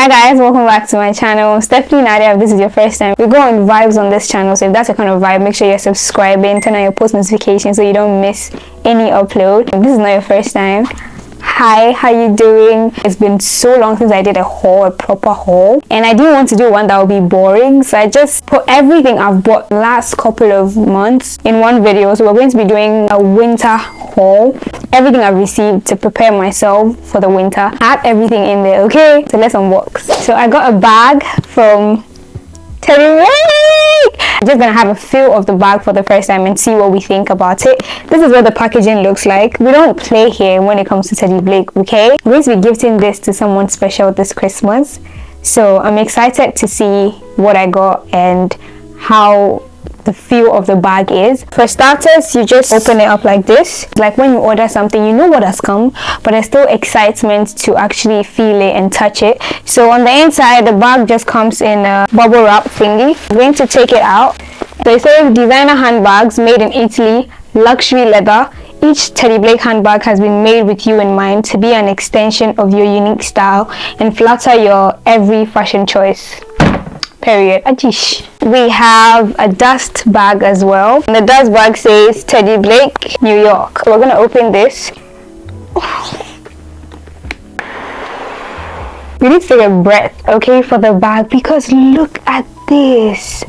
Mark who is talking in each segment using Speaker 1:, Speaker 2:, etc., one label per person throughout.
Speaker 1: Hi guys, welcome back to my channel. Stephanie, Nadia, if this is your first time, we go on vibes on this channel, so if that's your kind of vibe, make sure you're subscribing, turn on your post notifications so you don't miss any upload. If this is not your first time, hi, how you doing? It's been so long since I did a proper haul, and I didn't want to do one that would be boring, so I just put everything I've bought last couple of months in one video. So we're going to be doing a winter haul, everything I've received to prepare myself for the winter. I have everything in there, okay? So let's unbox. So I got a bag from Temu. I'm just gonna have a feel of the bag for the first time and see what we think about it. This is what the packaging looks like. We don't play here when it comes to Teddy Blake, okay? I'm going to be gifting this to someone special this Christmas, so I'm excited to see what I got and how the feel of the bag is. For starters, you just open it up like this. Like when you order something, you know what has come, but there's still excitement to actually feel it and touch it. So on the inside, the bag just comes in a bubble wrap thingy. I'm going to take it out. So it says designer handbags made in Italy, luxury leather. Each Teddy Blake handbag has been made with you in mind to be an extension of your unique style and flatter your every fashion choice. Period. Ajish. We have a dust bag as well. And the dust bag says Teddy Blake, New York. So we're gonna open this. We need to take a breath, okay, for the bag, because look at this.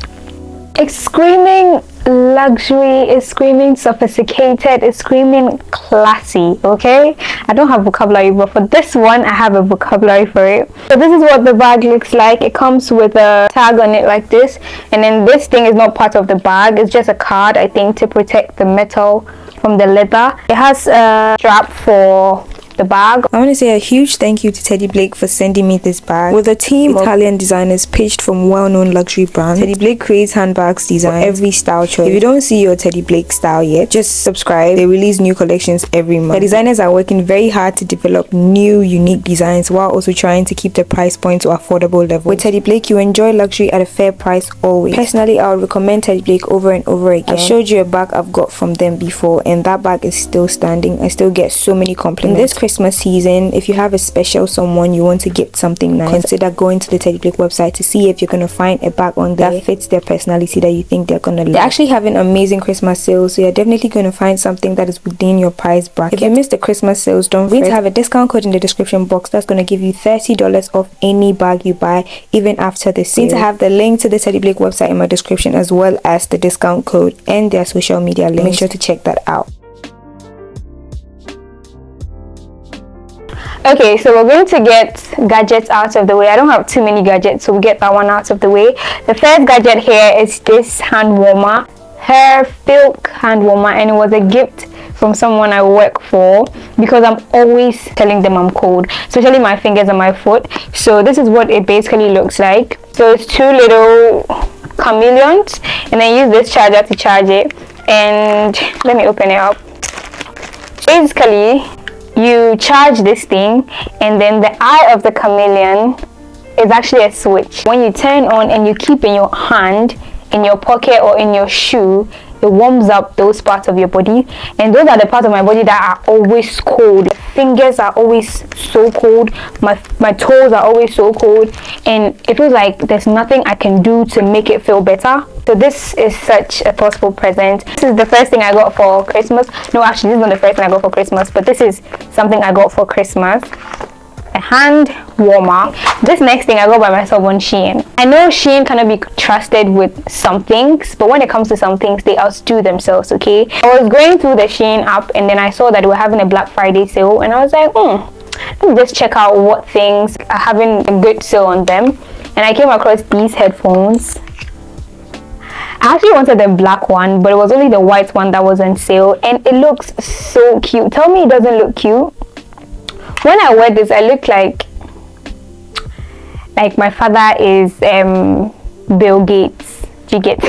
Speaker 1: It's screaming luxury, it's screaming sophisticated, it's screaming classy, okay? I don't have vocabulary, but for this one I have a vocabulary for it. So this is what the bag looks like. It comes with a tag on it like this, and then this thing is not part of the bag, it's just a card, I think, to protect the metal from the leather. It has a strap for the bag.
Speaker 2: I want to say a huge thank you to Teddy Blake for sending me this bag. With a team of Italian designers pitched from well-known luxury brands, Teddy Blake creates handbags designed for every style choice. If you don't see your Teddy Blake style yet, just subscribe. They release new collections every month. The designers are working very hard to develop new unique designs while also trying to keep the price point to affordable level. With Teddy Blake, you enjoy luxury at a fair price always. Personally, I would recommend Teddy Blake over and over again. I showed you a bag I've got from them before, and that bag is still standing. I still get so many compliments. In this Christmas season, if you have a special someone you want to gift something nice, consider going to the Teddy Blake website to see if you're going to find a bag on there that fits their personality that you think they're going to love. They're actually having amazing Christmas sales, so you're definitely going to find something that is within your price bracket. If you missed the Christmas sales, don't forget to have a discount code in the description box that's going to give you $30 off any bag you buy, even after the sale. I'm going to have the link to the Teddy Blake website in my description, as well as the discount code and their social media links. Make sure to check that out.
Speaker 1: Okay, so we're going to get gadgets out of the way. I don't have too many gadgets, so we'll get that one out of the way. The first gadget here is this hand warmer, hair silk hand warmer, and it was a gift from someone I work for because I'm always telling them I'm cold, especially my fingers and my foot. So this is what it basically looks like. So it's two little chameleons, and then use this charger to charge it. And let me open it up. Basically, you charge this thing, and then the eye of the chameleon is actually a switch. When you turn on and you keep in your hand, in your pocket or in your shoe, it warms up those parts of your body, and those are the parts of my body that are always cold. My fingers are always so cold, my toes are always so cold, and it feels like there's nothing I can do to make it feel better. So this is such a thoughtful present. This is the first thing I got for Christmas. No, actually this is not the first thing I got for Christmas, but this is something I got for Christmas. A hand warmer. This next thing I got by myself on Shein. I know Shein cannot be trusted with some things, but when it comes to some things, they outdo themselves, okay? I was going through the Shein app, and then I saw that they were having a Black Friday sale, and I was like, let me just check out what things are having a good sale on them. And I came across these headphones. I actually wanted the black one, but it was only the white one that was on sale, and it looks so cute. Tell me it doesn't look cute. When I wear this, I look like my father is Bill Gates. Do you get?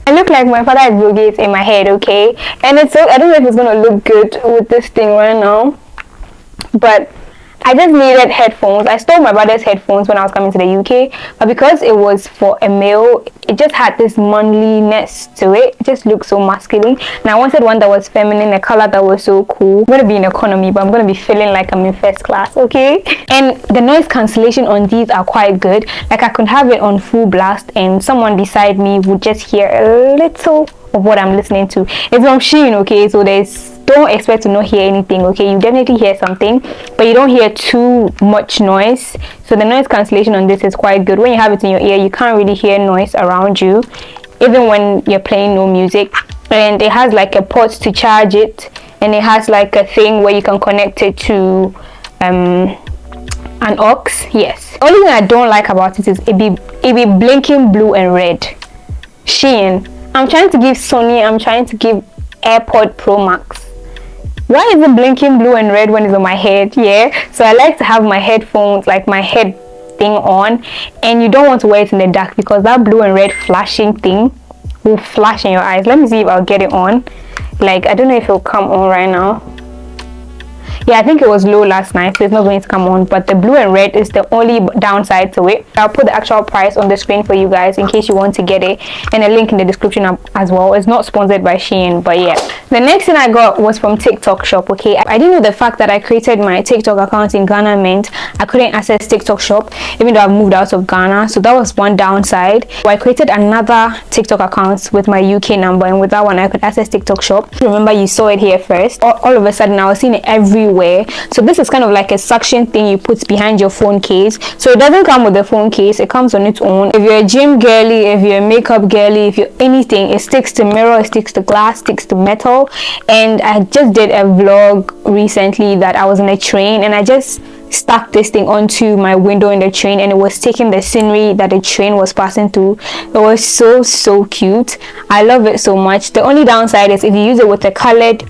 Speaker 1: I look like my father is Bill Gates in my head, okay? And it's so, I don't know if it's gonna look good with this thing right now, but I just needed headphones. I stole my brother's headphones when I was coming to the UK, but because it was for a male, it just had this manliness to it. It just looked so masculine, and I wanted one that was feminine, a color that was so cool. I'm gonna be in economy, but I'm gonna be feeling like I'm in first class, okay? And the noise cancellation on these are quite good. Like, I could have it on full blast and someone beside me would just hear a little of what I'm listening to. It's from Shein, okay? So don't expect to not hear anything, okay? You definitely hear something, but you don't hear too much noise. So the noise cancellation on this is quite good. When you have it in your ear, you can't really hear noise around you, even when you're playing no music. And it has like a port to charge it, and it has like a thing where you can connect it to an aux. Yes. The only thing I don't like about it is it be blinking blue and red. Shein. I'm trying to give Sony, I'm trying to give AirPod Pro Max. Why is it blinking blue and red when it's on my head? Yeah. So I like to have my headphones, like my head thing on, and you don't want to wear it in the dark because that blue and red flashing thing will flash in your eyes. Let me see if I'll get it on. Like, I don't know if it'll come on right now. Yeah, I think it was low last night, so it's not going to come on, but the blue and red is the only downside to it. I'll put the actual price on the screen for you guys in case you want to get it, and a link in the description as well. It's not sponsored by Shein, but yeah. The next thing I got was from TikTok shop, okay? I didn't know the fact that I created my TikTok account in Ghana meant I couldn't access TikTok shop even though I've moved out of Ghana, so that was one downside. So I created another TikTok account with my UK number, and with that one I could access TikTok shop. Remember, you saw it here first. All of a sudden I was seeing it everywhere. So this is kind of like a suction thing you put behind your phone case, so it doesn't come with the phone case, it comes on its own. If you're a gym girly, if you're a makeup girly, if you're anything, it sticks to mirror, it sticks to glass, sticks to metal. And I just did a vlog recently that I was in a train and I just stuck this thing onto my window in the train, and it was taking the scenery that the train was passing through. It was so cute. I love it so much. The only downside is if you use it with a colored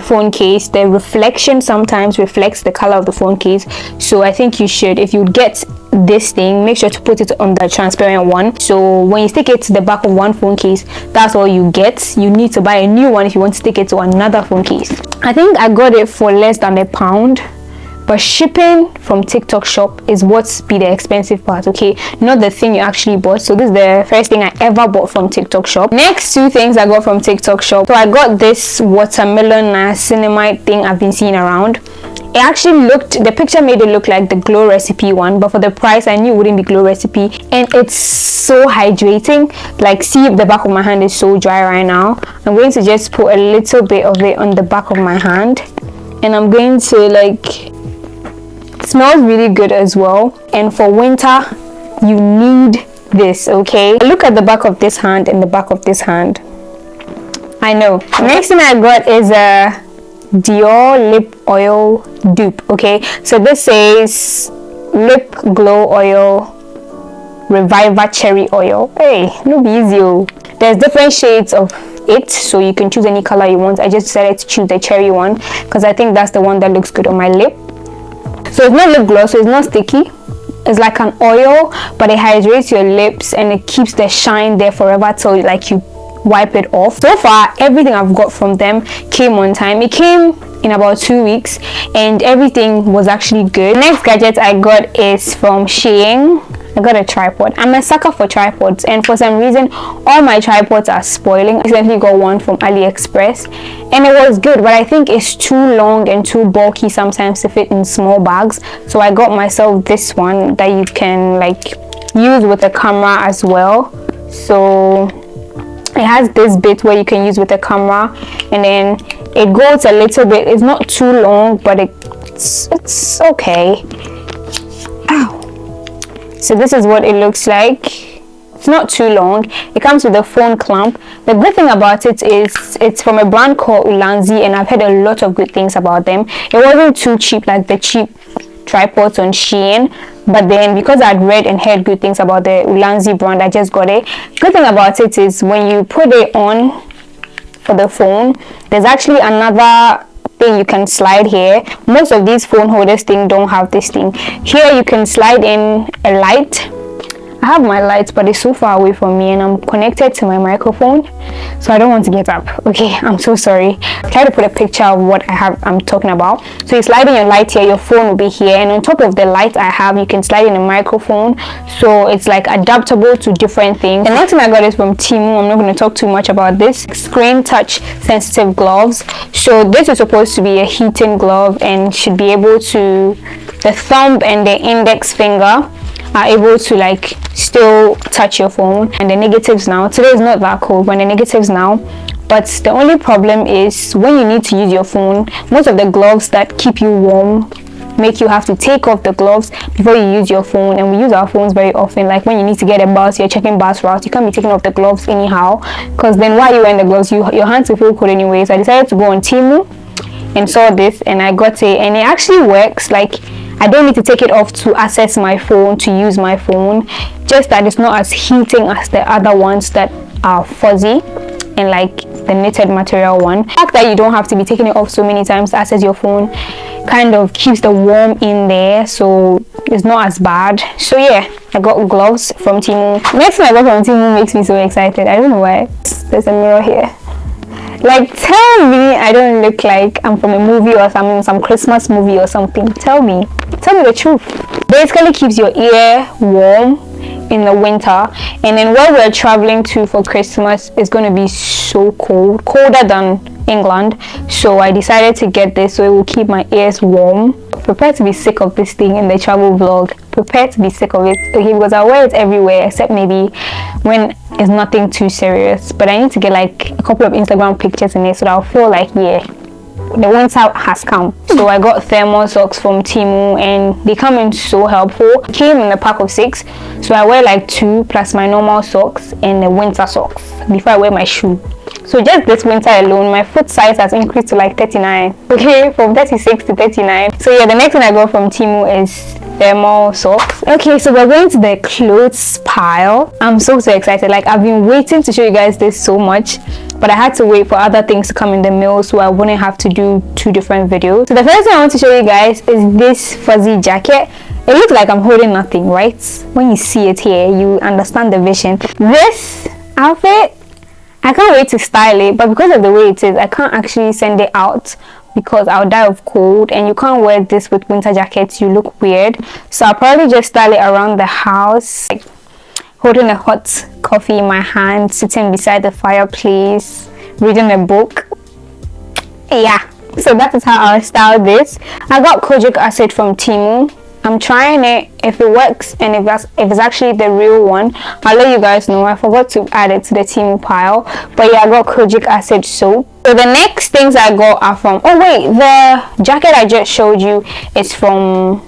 Speaker 1: phone case, the reflection sometimes reflects the color of the phone case. So I think you should, if you get this thing, make sure to put it on the transparent one, so when you stick it to the back of one phone case, that's all you get. You need to buy a new one if you want to stick it to another phone case. I think I got it for less than £1, but shipping from TikTok shop is what's be the expensive part, okay? Not the thing you actually bought. So this is the first thing I ever bought from TikTok shop. Next two things I got from TikTok shop. So I got this watermelon cinnamite thing I've been seeing around. It actually looked, the picture made it look like the Glow Recipe one, but for the price I knew it wouldn't be Glow Recipe. And it's so hydrating. Like, see, the back of my hand is so dry right now. I'm going to just put a little bit of it on the back of my hand, and I'm going to like, it smells really good as well. And for winter you need this, okay? Look at the back of this hand and the back of this hand. I know. Next thing I got is a Dior lip oil dupe, okay? So this says lip glow oil reviver cherry oil. Hey, no be easy. There's different shades of it, so you can choose any color you want. I just decided to choose the cherry one because I think that's the one that looks good on my lip. So it's not lip gloss, so it's not sticky. It's like an oil, but it hydrates your lips and it keeps the shine there forever till like you wipe it off. So far everything I've got from them came on time. It came in about 2 weeks and everything was actually good. The next gadget I got is from Shein. I got a tripod. I'm a sucker for tripods, and for some reason all my tripods are spoiling. I recently got one from AliExpress and it was good, but I think it's too long and too bulky sometimes to fit in small bags. So I got myself this one that you can like use with a camera as well. So it has this bit where you can use with the camera, and then it goes a little bit, it's not too long, but it's okay. Ow. So this is what it looks like. It's not too long. It comes with a phone clamp. The good thing about it is it's from a brand called Ulanzi, and I've heard a lot of good things about them. It wasn't too cheap like the cheap tripods on Shein, but then because I'd read and heard good things about the Ulanzi brand, I just got it. Good thing about it is when you put it on for the phone, there's actually another thing you can slide here. Most of these phone holders thing don't have this thing. Here you can slide in a light. I have my lights, but it's so far away from me, and I'm connected to my microphone, so I don't want to get up. Okay, I'm so sorry. Try to put a picture of what I'm talking about. So you slide in your light here, your phone will be here, and on top of the light I have, you can slide in a microphone, so it's like adaptable to different things. The next thing I got is from Temu. I'm not going to talk too much about this. Screen touch sensitive gloves. So this is supposed to be a heating glove and should be able to, the thumb and the index finger are able to like still touch your phone. And the negatives now, today is not that cold, but the negatives now. But the only problem is when you need to use your phone, most of the gloves that keep you warm make you have to take off the gloves before you use your phone. And we use our phones very often, like when you need to get a bus, you're checking bus routes, you can't be taking off the gloves anyhow, because then while you're wearing the gloves, your hands will feel cold anyway. So I decided to go on Temu and saw this, and I got it, and it actually works. Like, I don't need to take it off to access my phone, to use my phone, just that it's not as heating as the other ones that are fuzzy and like the knitted material one. The fact that you don't have to be taking it off so many times to access your phone kind of keeps the warm in there, so it's not as bad. So yeah, I got gloves from Temu. Next thing I got from Temu makes me so excited. I don't know why. There's a mirror here. Like, tell me I don't look like I'm from a movie or some Christmas movie or something. Tell me the truth. Basically keeps your ear warm in the winter, and then where we're traveling to for Christmas is going to be so cold, colder than England, so I decided to get this so it will keep my ears warm. Prepare to be sick of this thing in the travel vlog. Prepare to be sick of it, okay, because I wear it everywhere except maybe when it's nothing too serious. But I need to get like a couple of Instagram pictures in it so that I'll feel like, yeah, the winter has come. So I got thermal socks from Temu, and they come in so helpful. It came in a pack of 6, so I wear like 2 plus my normal socks and the winter socks before I wear my shoe. So just this winter alone, my foot size has increased to like 39, okay, from 36 to 39. So yeah, the next thing I got from Temu is thermal socks. Okay, so we're going to the clothes pile. I'm so excited. Like, I've been waiting to show you guys this so much, but I had to wait for other things to come in the mail so I wouldn't have to do 2 different videos. So the first thing I want to show you guys is this fuzzy jacket. It looks like I'm holding nothing, right? When you see it here, you understand the vision. This outfit, I can't wait to style it, but because of the way it is, I can't actually send it out because I'll die of cold, and you can't wear this with winter jackets, you look weird. So I'll probably just style it around the house, like holding a hot coffee in my hand, sitting beside the fireplace, reading a book. Yeah, so that is how I'll style this. I got kojic acid from Temu. I'm trying it. If it works and if it's actually the real one, I'll let you guys know. I forgot to add it to the Temu pile, but yeah, I got kojic acid soap. So the next things I got are from, oh wait, the jacket I just showed you is from,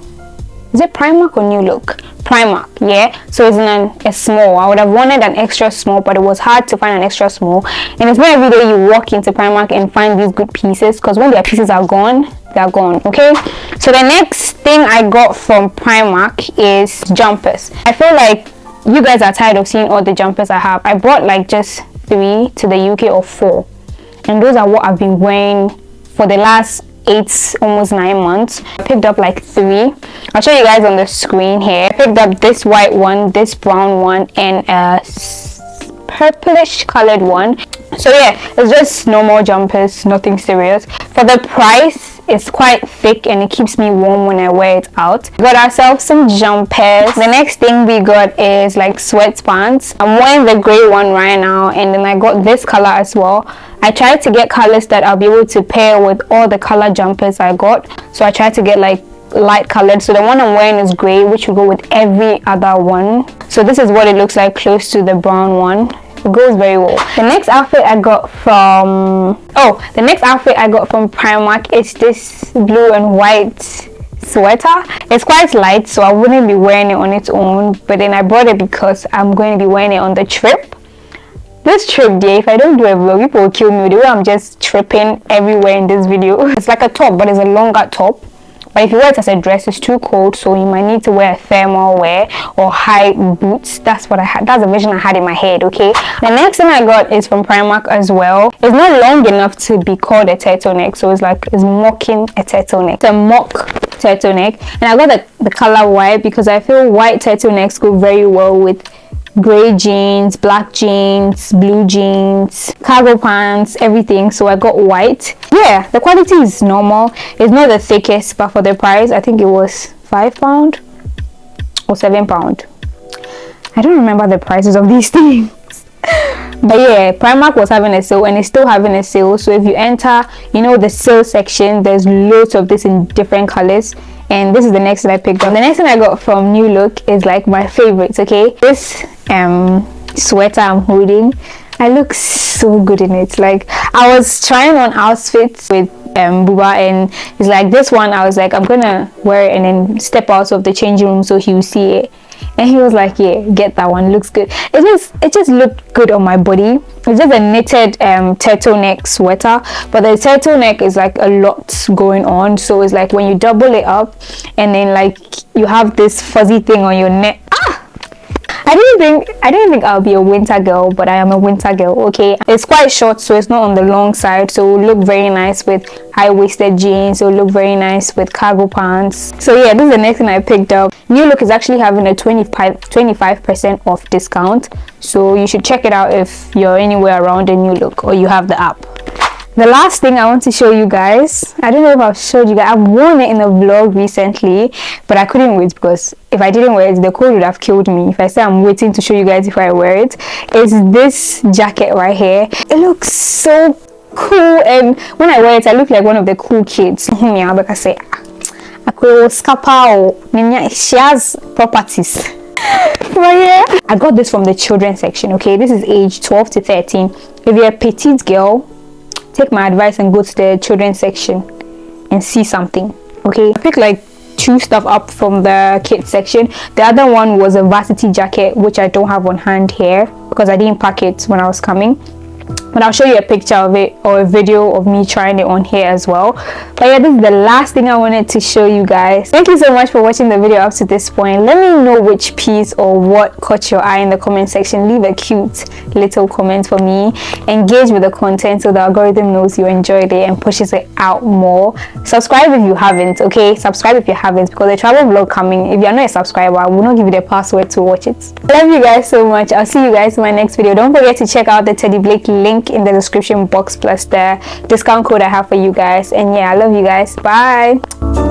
Speaker 1: is it Primark or New Look? Primark, yeah. So it's in a small. I would have wanted an extra small, but it was hard to find an extra small, and it's not every day you walk into Primark and find these good pieces, because when their pieces are gone, they're gone. Okay, so the next thing I got from Primark is jumpers. I feel like you guys are tired of seeing all the jumpers I have. I brought like just 3 to the UK or 4, and those are what I've been wearing for the last 8, almost 9 months. I picked up like 3. I'll show you guys on the screen here. I picked up this white one, this brown one, and a purplish colored one. So yeah, it's just normal jumpers, nothing serious. For the price, it's quite thick and it keeps me warm when I wear it out. We got ourselves some jumpers. The next thing we got is like sweatpants. I'm wearing the gray one right now, and then I got this color as well. I tried to get colors that I'll be able to pair with all the color jumpers I got. So I tried to get like light colored. So the one I'm wearing is gray, which will go with every other one. So this is what it looks like close to the brown one. It goes very well. The next outfit I got from Primark is this blue and white sweater. It's quite light, so I wouldn't be wearing it on its own, but then I brought it because I'm going to be wearing it on the trip. This trip, dear, if I don't do a vlog, people will kill me the way I'm just tripping everywhere in this video. It's like a top, but it's a longer top. But if you wear it as a dress, it's too cold, so you might need to wear a thermal wear or high boots. That's what I had. That's the vision I had in my head, okay? The next thing I got is from Primark as well. It's not long enough to be called a turtleneck, so it's mocking a turtleneck. It's a mock turtleneck, and I got the color white because I feel white turtlenecks go very well with gray jeans, black jeans, blue jeans, cargo pants, everything. So I got white. Yeah, the quality is normal. It's not the thickest, but for the price, I think it was £5 or £7. I don't remember the prices of these things. But yeah, Primark was having a sale and it's still having a sale. So if you enter, you know, the sale section, there's loads of this in different colors. And this is the next thing I picked up. The next thing I got from New Look is like my favorites. Okay, this sweater I'm holding, I look so good in it. Like, I was trying on outfits with Buba, and it's like this one I was like, I'm gonna wear it and then step out of the changing room so he will see it. And he was like, yeah, get that one, looks good. It just looked good on my body. It's just a knitted turtleneck sweater, but the turtleneck is like a lot going on, so it's like when you double it up and then like you have this fuzzy thing on your neck. I didn't think I'll be a winter girl, but I am a winter girl. Okay, it's quite short, so it's not on the long side, so it will look very nice with high-waisted jeans. It will look very nice with cargo pants. So yeah, this is the next thing I picked up. New Look is actually having a 25% off discount, so you should check it out if you're anywhere around a New Look or you have the app. The last thing I want to show you guys, I don't know if I've showed you guys, I've worn it in a vlog recently, but I couldn't wait because if I didn't wear it, the cold would have killed me. If I say I'm waiting to show you guys if I wear it, it's this jacket right here. It looks so cool, and when I wear it, I look like one of the cool kids. Like I say, she has properties. But yeah, I got this from the children's section. Okay, this is age 12 to 13. If you're a petite girl, take my advice and go to the children's section and see something. Okay, I picked like 2 stuff up from the kids section. The other one was a varsity jacket, which I don't have on hand here because I didn't pack it when I was coming, but I'll show you a picture of it or a video of me trying it on here as well. But yeah, this is the last thing I wanted to show you guys. Thank you so much for watching the video up to this point. Let me know which piece or what caught your eye in the comment section. Leave a cute little comment for me. Engage with the content so the algorithm knows you enjoyed it and pushes it out more. Subscribe if you haven't. Okay, subscribe if you haven't, because the travel vlog coming, if you're not a subscriber, I will not give you the password to watch it. I love you guys so much. I'll see you guys in my next video. Don't forget to check out the Teddy Blake link in the description box plus the discount code I have for you guys. And yeah, I love you guys. Bye.